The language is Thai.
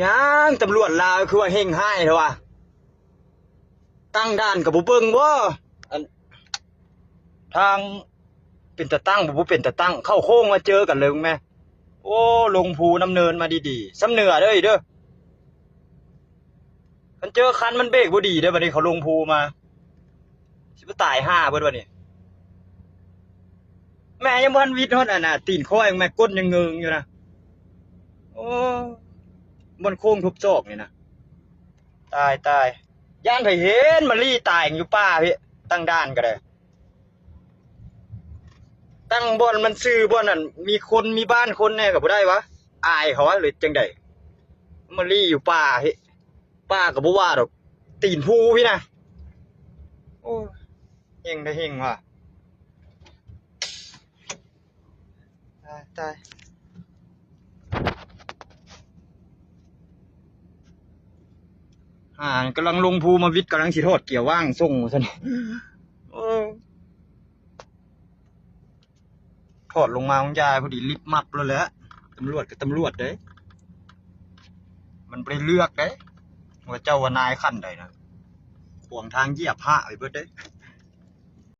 ยังตำรวจลาวคือว่าเฮงให้เถอะวะตั้งด่านกับบุเบิงว่าทางเป็นตะตั้งบุเป็นตะตั้งเข้าโค้งมาเจอกันเลยแม่โอ้ลงภูน้ำเนินมาดีๆสำเหนือเด้อเด้อมันเจอคันมันเบรกบ่ดีเด้อบัดนี้เขาลงภูมาสิบ่ตายห่าเบิดบัดนี้แม่ยังบ่ทันวิทย์ฮอดอันน่ะตีนคอยังแม่ก้นยังเงิงอยู่นะโอ้มันโค้งทุบจอกนี่นะตายย่านไผเห็นมันลี่ตายอยู่ป่าพี่ตั้งด่านก็ได้ตั้งบ่อนมันซื้อบ่อนนั่นมีคนมีบ้านคนแน่ก็บ่ได้วะอายเขาวะหรือจังได๋มันลี่อยู่ป่าพี่ป่าก็บ่ว่าดอกตีนภูพี่นะโอ้เฮงได้เฮงว่ะตายกำลังลงภูมาวิทย์กำลังสิโทษเกี่ยวว่างส่งซะนี่ถอดลงมาของยายพอดีลิบมับแล้วแหละตำรวจกับตำรวจเด้มันไปเลือกเด้ว่าเจ้าว่านายขั้นใดนะขวางทางเหยียบผ้าไปเบิดเด้